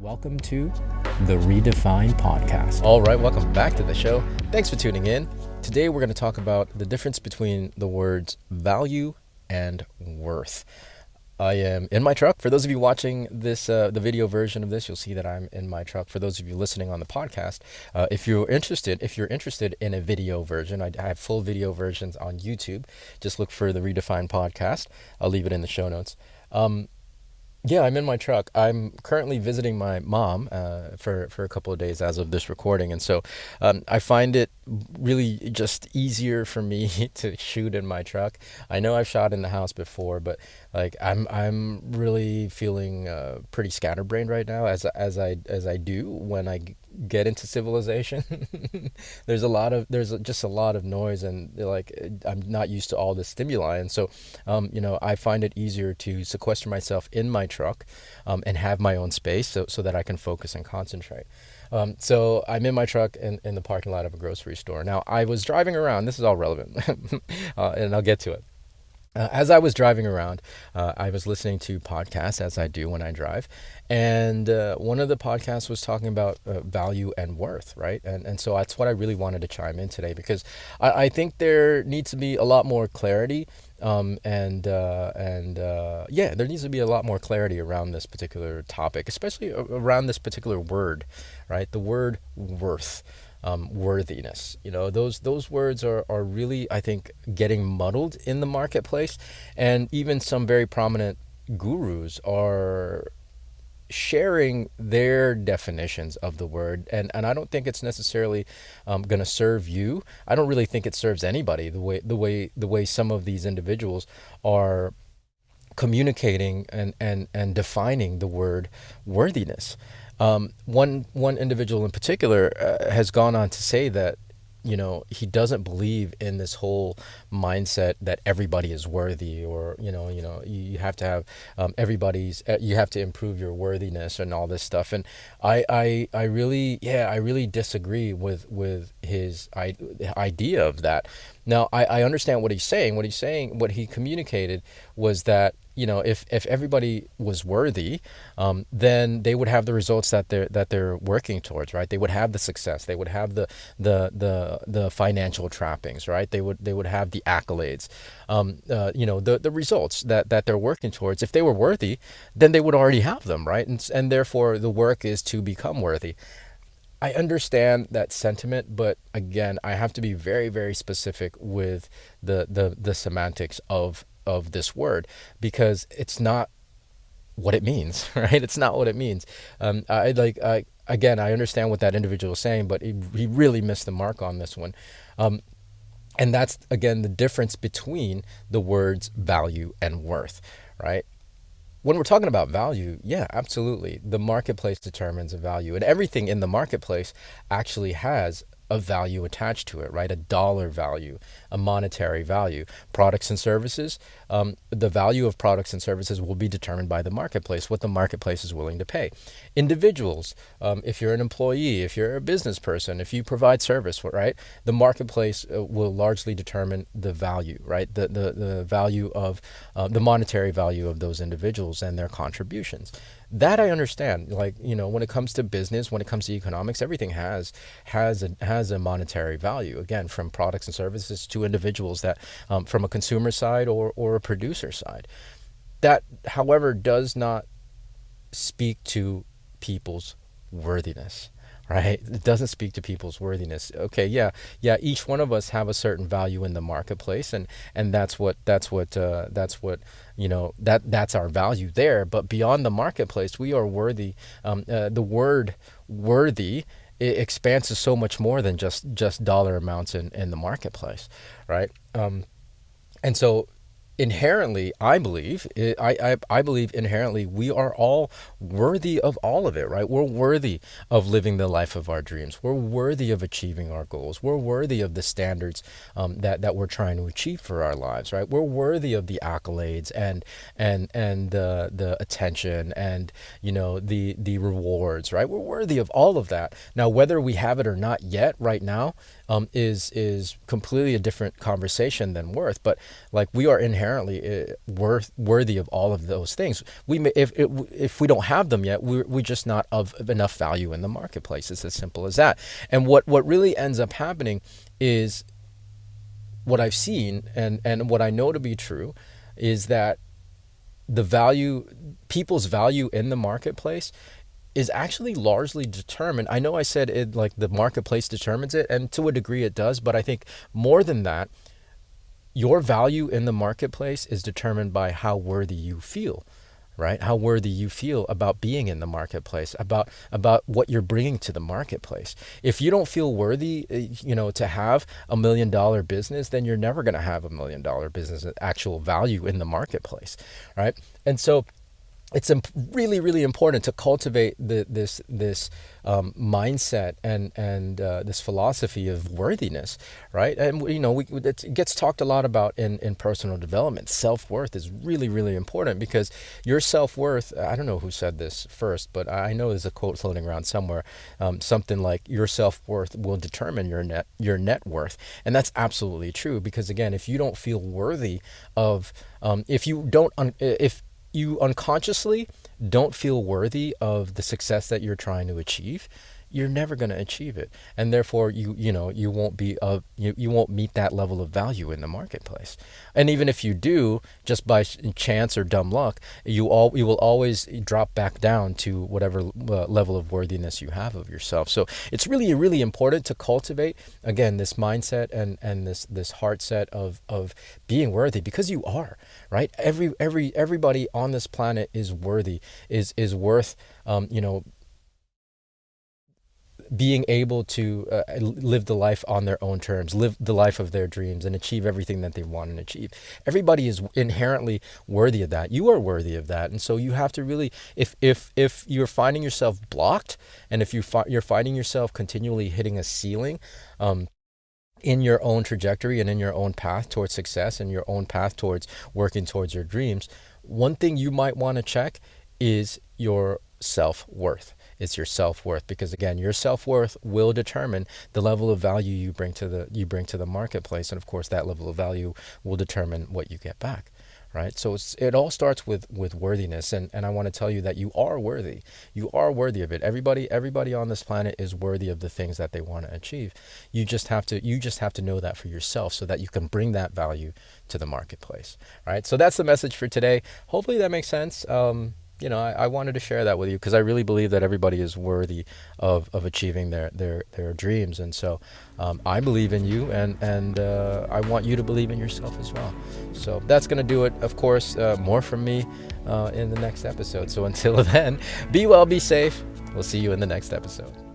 Welcome to the ReDEFINE Podcast. All right, welcome back to the show. Thanks for tuning in. Today we're going to talk about the difference between the words value and worth. I am in my truck. For those of you watching this, the video version of this, you'll see that I'm in my truck. For those of you listening on the podcast, if you're interested in a video version, I have full video versions on YouTube. Just look for the ReDEFINE Podcast. I'll leave it in the show notes. Yeah, I'm in my truck. I'm currently visiting my mom for a couple of days as of this recording. And so I find it really just easier for me to shoot in my truck. I know I've shot in the house before, but like I'm really feeling pretty scatterbrained right now as I do when I get into civilization. There's just a lot of noise, and like I'm not used to all the stimuli, and so I find it easier to sequester myself in my truck and have my own space so that I can focus and concentrate. So I'm in my truck in the parking lot of a grocery store. Now I was driving around. This is all relevant, and I'll get to it. As I was driving around, I was listening to podcasts, as I do when I drive, and one of the podcasts was talking about value and worth, right? And so that's what I really wanted to chime in today, because I think there needs to be a lot more clarity, there needs to be a lot more clarity around this particular topic, especially around this particular word, right? The word worth. Worthiness. Those words are really, I think, getting muddled in the marketplace, and even some very prominent gurus are sharing their definitions of the word, and I don't think it's necessarily going to serve you. I don't really think it serves anybody the way some of these individuals are communicating and defining the word worthiness. One individual in particular has gone on to say that, he doesn't believe in this whole mindset that everybody is worthy, or, you have to have you have to improve your worthiness and all this stuff. And I really disagree with his idea of that. Now, I understand what he's saying. What he communicated was that, if everybody was worthy, then they would have the results that they're working towards, right? They would have the success. They would have the financial trappings, right? They would have the accolades, the results that they're working towards. If they were worthy, then they would already have them, right? And therefore the work is to become worthy. I understand that sentiment, but again, I have to be very, very specific with the semantics of this word, because it's not what it means, right? It's not what it means. I understand what that individual is saying, but he really missed the mark on this one. And that's, again, the difference between the words value and worth, right? When we're talking about value, yeah, absolutely. The marketplace determines a value, and everything in the marketplace actually has a value attached to it, right? A dollar value, a monetary value. Products and services, the value of products and services will be determined by the marketplace, what the marketplace is willing to pay. Individuals, if you're an employee, if you're a business person, if you provide service, right? The marketplace will largely determine the value, right? The value of the monetary value of those individuals and their contributions. That I understand. Like, when it comes to business, when it comes to economics, everything has a monetary value. Again, from products and services to individuals, that from a consumer side or a producer side. That, however, does not speak to people's worthiness. Right? It doesn't speak to people's worthiness. Okay, yeah. Each one of us have a certain value in the marketplace, and that's our value there. But beyond the marketplace, we are worthy. The word worthy, it expands to so much more than just dollar amounts in the marketplace, right? And so, inherently, I believe inherently we are all worthy of all of it, right? We're worthy of living the life of our dreams. We're worthy of achieving our goals. We're worthy of the standards that we're trying to achieve for our lives, right? We're worthy of the accolades and the attention and the rewards, right? We're worthy of all of that. Now, whether we have it or not yet right now is completely a different conversation than worth. But like, we are inherently inherently worthy of all of those things. We may, if we don't have them yet, we're just not of enough value in the marketplace. It's as simple as that. And what really ends up happening is, what I've seen and what I know to be true is that people's value in the marketplace is actually largely determined. I know I said it, like the marketplace determines it, and to a degree it does, but I think more than that, your value in the marketplace is determined by how worthy you feel, right? How worthy you feel about being in the marketplace, about what you're bringing to the marketplace. If you don't feel worthy, to have $1 million business, then you're never going to have $1 million business actual value in the marketplace, right? And so it's really, really important to cultivate this mindset and this philosophy of worthiness, right? And it gets talked a lot about in personal development. Self-worth is really, really important, because your self-worth, I don't know who said this first, but I know there's a quote floating around somewhere, something like your self-worth will determine your net worth. And that's absolutely true, because again, if you don't feel worthy of, if you unconsciously don't feel worthy of the success that you're trying to achieve, you're never going to achieve it, and therefore you won't meet that level of value in the marketplace. And even if you do, just by chance or dumb luck, you will always drop back down to whatever level of worthiness you have of yourself. So it's really, really important to cultivate, again, this mindset and this heart set of being worthy, because you are, right? Everybody on this planet is worthy, is worth being able to live the life on their own terms, live the life of their dreams, and achieve everything that they want to achieve. Everybody is inherently worthy of that. You are worthy of that. And so you have to really, if you're finding yourself blocked, and if you're finding yourself continually hitting a ceiling in your own trajectory and in your own path towards success and your own path towards working towards your dreams, one thing you might want to check is your self-worth. It's your self-worth, because again, your self-worth will determine the level of value you bring to the marketplace, and of course that level of value will determine what you get back, right? So it all starts with worthiness, and I want to tell you that you are worthy. You are worthy of it. Everybody on this planet is worthy of the things that they want to achieve. You just have to know that for yourself, so that you can bring that value to the marketplace, right? So that's the message for today. Hopefully that makes sense. I wanted to share that with you, because I really believe that everybody is worthy of achieving their dreams. And so I believe in you, and I want you to believe in yourself as well. So that's going to do it. Of course, more from me in the next episode. So until then, be well, be safe. We'll see you in the next episode.